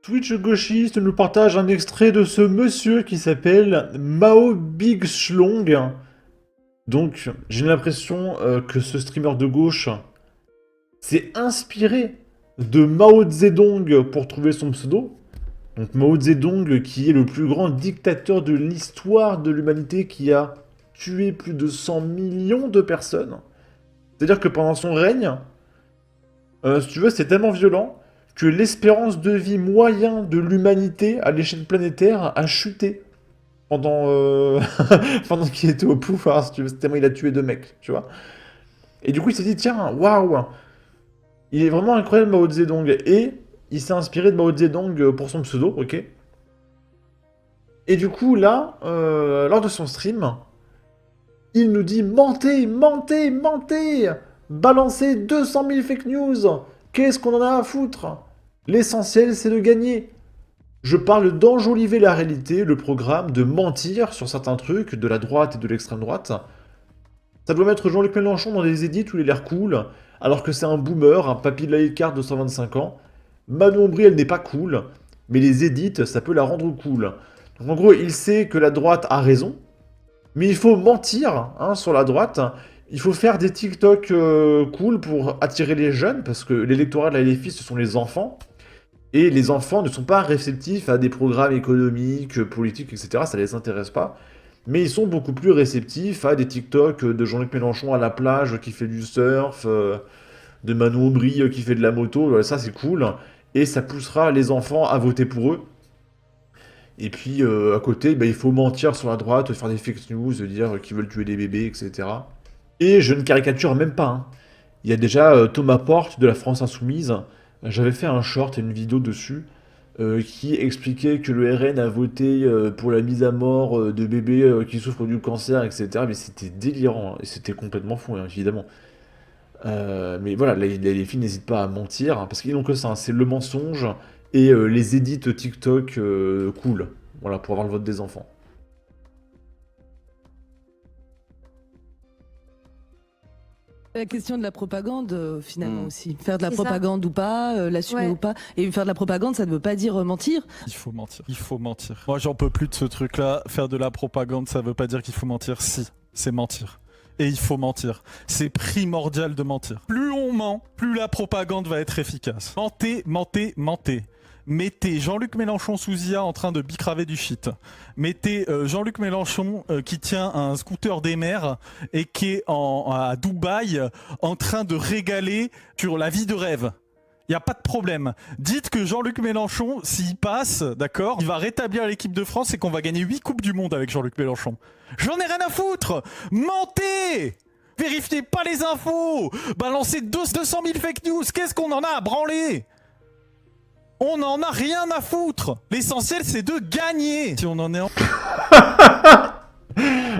Twitch gauchiste nous partage un extrait de ce monsieur qui s'appelle Mao Big Schlong. Donc, j'ai l'impression que ce streamer de gauche s'est inspiré de Mao Zedong pour trouver son pseudo. Donc Mao Zedong, qui est le plus grand dictateur de l'histoire de l'humanité, qui a tué plus de 100 millions de personnes. C'est-à-dire que pendant son règne, si tu veux, c'est tellement violent que l'espérance de vie moyen de l'humanité à l'échelle planétaire a chuté pendant, pendant qu'il était au pouvoir, si tu veux. C'est tellement il a tué deux mecs, tu vois. Et du coup, il s'est dit, tiens, waouh, il est vraiment incroyable Mao Zedong. Et il s'est inspiré de Mao Zedong pour son pseudo, ok. Et du coup, là, lors de son stream, il nous dit, mentez, mentez, mentez, balancez 200 000 fake news. Qu'est-ce qu'on en a à foutre? L'essentiel, c'est de gagner. Je parle d'enjoliver la réalité, le programme, de mentir sur certains trucs de la droite et de l'extrême droite. Ça doit mettre Jean-Luc Mélenchon dans des édits où il a l'air cool, alors que c'est un boomer, un papy de la carte de 125 ans. Manon Aubry, elle n'est pas cool, mais les édits, ça peut la rendre cool. Donc en gros, il sait que la droite a raison, mais il faut mentir sur la droite. Il faut faire des TikTok cool pour attirer les jeunes, parce que l'électorat de la LFI, ce sont les enfants. Et les enfants ne sont pas réceptifs à des programmes économiques, politiques, etc. Ça les intéresse pas. Mais ils sont beaucoup plus réceptifs à des TikTok de Jean-Luc Mélenchon à la plage qui fait du surf, de Manon Aubry qui fait de la moto. Ça, c'est cool. Et ça poussera les enfants à voter pour eux. Et puis, à côté, il faut mentir sur la droite, faire des fake news, dire qu'ils veulent tuer des bébés, etc. Et je ne caricature même pas. Il y a déjà Thomas Porte de la France Insoumise. J'avais fait un short et une vidéo dessus qui expliquait que le RN a voté pour la mise à mort de bébés qui souffrent du cancer, etc. Mais c'était délirant, et c'était complètement fou, évidemment. Mais voilà, les filles n'hésitent pas à mentir, parce qu'ils n'ont que ça, c'est le mensonge et les edits TikTok cool, voilà, pour avoir le vote des enfants. La question de la propagande, finalement, aussi. Faire de la C'est propagande ou pas, l'assumer Ouais. ou pas. Et faire de la propagande, ça ne veut pas dire mentir. Il faut mentir. Il faut mentir. Moi, j'en peux plus de ce truc-là. Faire de la propagande, ça veut pas dire qu'il faut mentir. Si, c'est mentir. Et il faut mentir. C'est primordial de mentir. Plus on ment, plus la propagande va être efficace. Mentez, mentez, mentez. Mettez Jean-Luc Mélenchon sous IA en train de bicraver du shit. Mettez Jean-Luc Mélenchon qui tient un scooter des mers et qui est à Dubaï en train de régaler sur la vie de rêve. Il n'y a pas de problème. Dites que Jean-Luc Mélenchon, s'il passe, d'accord, il va rétablir l'équipe de France et qu'on va gagner 8 Coupes du Monde avec Jean-Luc Mélenchon. J'en ai rien à foutre. Mentez. Vérifiez pas les infos. Balancez 200 000 fake news. Qu'est-ce qu'on en a à branler? On n'en a rien à foutre. L'essentiel, c'est de gagner. Si on en est en...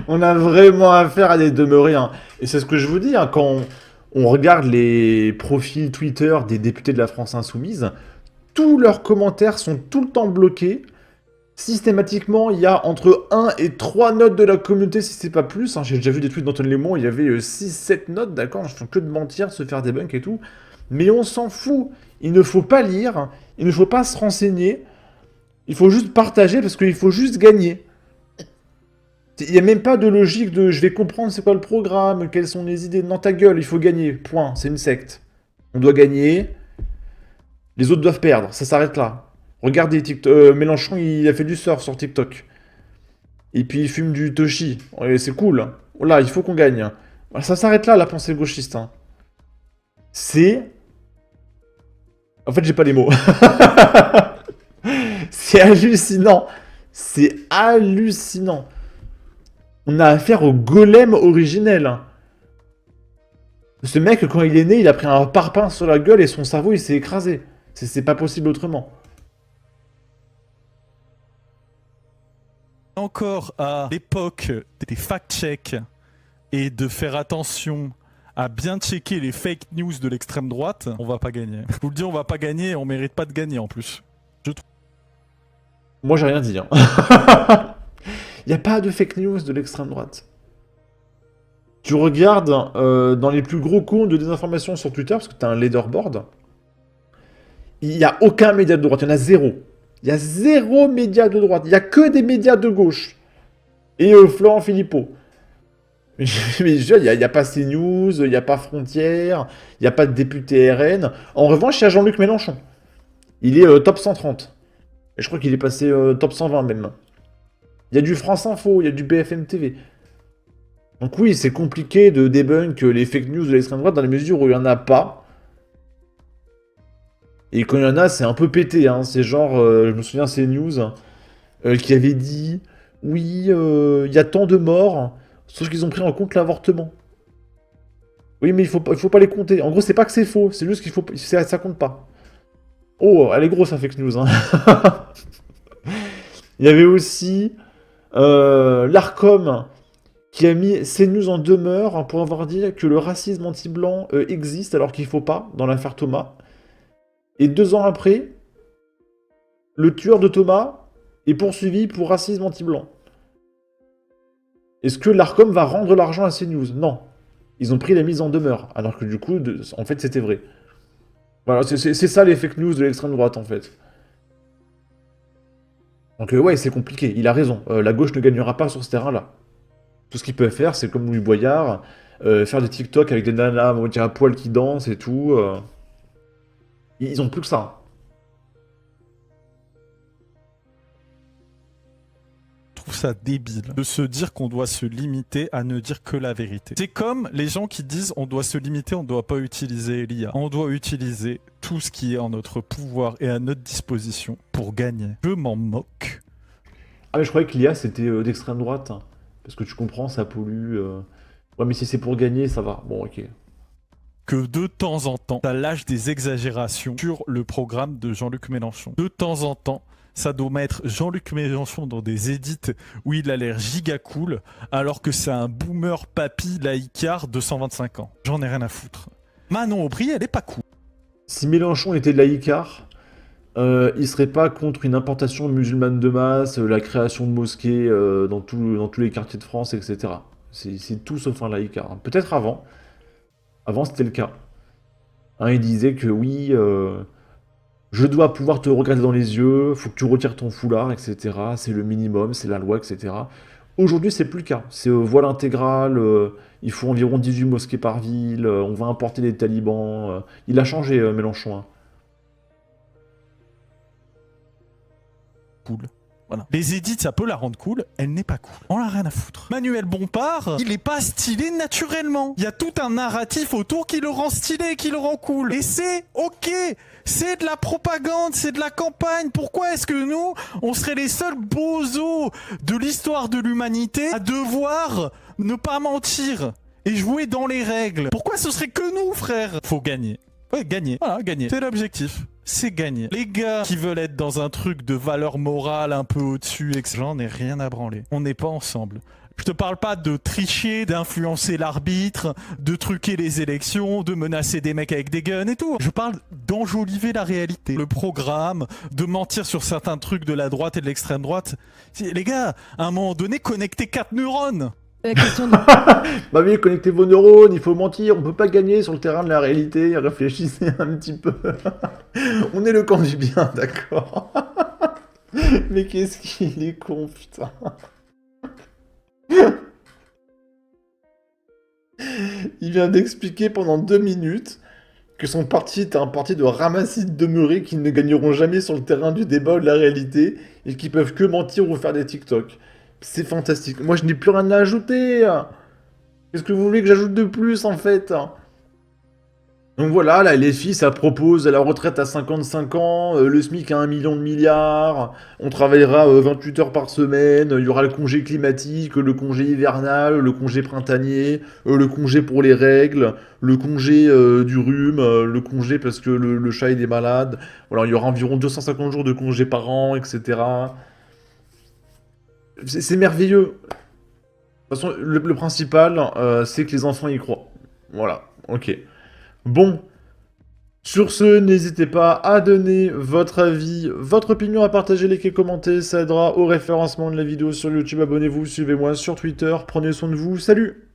On a vraiment affaire à des demeurés. Et c'est ce que je vous dis, quand on regarde les profils Twitter des députés de la France Insoumise, tous leurs commentaires sont tout le temps bloqués. Systématiquement, il y a entre 1 et 3 notes de la communauté, si c'est pas plus. J'ai déjà vu des tweets d'Antoine Lémon, il y avait 6-7 notes, d'accord. Ils font que de mentir, de se faire des bunks et tout. Mais on s'en fout. Il ne faut pas lire, il ne faut pas se renseigner. Il faut juste partager parce qu'il faut juste gagner. Il n'y a même pas de logique de je vais comprendre c'est quoi le programme, quelles sont les idées. Non, ta gueule, il faut gagner. Point. C'est une secte. On doit gagner. Les autres doivent perdre. Ça s'arrête là. Regardez, Mélenchon, il a fait du surf sur TikTok. Et puis il fume du Toshi. Ouais, c'est cool. Oh là, il faut qu'on gagne. Ça s'arrête là, la pensée gauchiste. C'est... En fait, j'ai pas les mots. C'est hallucinant. C'est hallucinant. On a affaire au golem originel. Ce mec, quand il est né, il a pris un parpaing sur la gueule et son cerveau, il s'est écrasé. C'est pas possible autrement. Encore à l'époque des fact-checks et de faire attention à bien checker les fake news de l'extrême droite, on va pas gagner. Je vous le dis, on va pas gagner et on mérite pas de gagner en plus. Moi, j'ai rien dit. Il n'y a pas de fake news de l'extrême droite. Tu regardes dans les plus gros comptes de désinformation sur Twitter, parce que tu as un leaderboard, il n'y a aucun média de droite, il y en a zéro. Il y a zéro média de droite. Il y a que des médias de gauche. Et Florent Philippot. Mais il n'y a pas CNews, il n'y a pas Frontières, il n'y a pas de député RN. En revanche, il y a Jean-Luc Mélenchon. Il est top 130. Et je crois qu'il est passé top 120 même. Il y a du France Info, il y a du BFM TV. Donc oui, c'est compliqué de débunk les fake news de l'extrême droite dans la mesure où il n'y en a pas. Et quand il y en a, c'est un peu pété. Hein. C'est genre, je me souviens, CNews qui avait dit « Oui, il y a tant de morts, sauf qu'ils ont pris en compte l'avortement. » Oui, mais il faut pas les compter. En gros, c'est pas que c'est faux, c'est juste qu'il faut, ça compte pas. Oh, elle est grosse, la fake news. Hein. Il y avait aussi l'ARCOM qui a mis CNews en demeure pour avoir dit que le racisme anti-blanc existe alors qu'il faut pas, dans l'affaire Thomas. Et 2 ans après, le tueur de Thomas est poursuivi pour racisme anti-blanc. Est-ce que l'ARCOM va rendre l'argent à CNews? Non. Ils ont pris la mise en demeure, alors que du coup, en fait, c'était vrai. Voilà, c'est ça les fake news de l'extrême droite, en fait. Donc ouais, c'est compliqué, il a raison. La gauche ne gagnera pas sur ce terrain-là. Tout ce qu'ils peuvent faire, c'est comme Louis Boyard, faire des TikTok avec des nanas à poil qui dansent et tout. Ils ont plus que ça. Je trouve ça débile de se dire qu'on doit se limiter à ne dire que la vérité. C'est comme les gens qui disent on doit se limiter, on ne doit pas utiliser l'IA. On doit utiliser tout ce qui est en notre pouvoir et à notre disposition pour gagner. Je m'en moque. Ah mais je croyais que l'IA c'était d'extrême droite. Hein. Parce que tu comprends, ça pollue. Ouais mais si c'est pour gagner, ça va. Bon ok. Que de temps en temps, ça lâche des exagérations sur le programme de Jean-Luc Mélenchon. De temps en temps, ça doit mettre Jean-Luc Mélenchon dans des édits où il a l'air giga cool, alors que c'est un boomer papy laïcard de 125 ans. J'en ai rien à foutre. Manon Aubry, elle est pas cool. Si Mélenchon était laïcard, il serait pas contre une importation musulmane de masse, la création de mosquées dans tous les quartiers de France, etc. C'est tout sauf un laïcard. Peut-être avant. Avant, c'était le cas. Hein, il disait que oui, je dois pouvoir te regarder dans les yeux, faut que tu retires ton foulard, etc. C'est le minimum, c'est la loi, etc. Aujourd'hui, c'est plus le cas. C'est voile intégral, il faut environ 18 mosquées par ville, on va importer les talibans. Il a changé, Mélenchon. Hein. Cool. Voilà. Les édits, ça peut la rendre cool, elle n'est pas cool. On l'a rien à foutre. Manuel Bompard, il est pas stylé naturellement. Il y a tout un narratif autour qui le rend stylé, qui le rend cool. Et c'est ok, c'est de la propagande, c'est de la campagne. Pourquoi est-ce que nous, on serait les seuls bozos de l'histoire de l'humanité à devoir ne pas mentir et jouer dans les règles? Pourquoi ce serait que nous, frère? Faut gagner. Ouais, gagner. Voilà, gagner. C'est l'objectif. C'est gagner. Les gars qui veulent être dans un truc de valeur morale un peu au-dessus, j'en ai rien à branler. On n'est pas ensemble. Je te parle pas de tricher, d'influencer l'arbitre, de truquer les élections, de menacer des mecs avec des guns et tout. Je parle d'enjoliver la réalité. Le programme, de mentir sur certains trucs de la droite et de l'extrême droite. Les gars, à un moment donné, connectez 4 neurones. La question de... Bah oui, connectez vos neurones, il faut mentir, on peut pas gagner sur le terrain de la réalité, réfléchissez un petit peu. On est le camp du bien, d'accord. Mais qu'est-ce qu'il est con, putain. Il vient d'expliquer pendant 2 minutes que son parti est un parti de ramassis de demeurés qui ne gagneront jamais sur le terrain du débat ou de la réalité et qui peuvent que mentir ou faire des TikTok. C'est fantastique. Moi, je n'ai plus rien à ajouter. Qu'est-ce que vous voulez que j'ajoute de plus, en fait? Donc voilà, la LFI, ça propose la retraite à 55 ans, le SMIC à 1 million de milliards, on travaillera 28 heures par semaine, il y aura le congé climatique, le congé hivernal, le congé printanier, le congé pour les règles, le congé du rhume, le congé parce que le chat il est malade. Voilà, il y aura environ 250 jours de congé par an, etc. C'est merveilleux. De toute façon, le principal, c'est que les enfants y croient. Voilà, ok. Bon, sur ce, n'hésitez pas à donner votre avis, votre opinion, à partager, liker, commenter, ça aidera au référencement de la vidéo sur YouTube. Abonnez-vous, suivez-moi sur Twitter, prenez soin de vous, salut!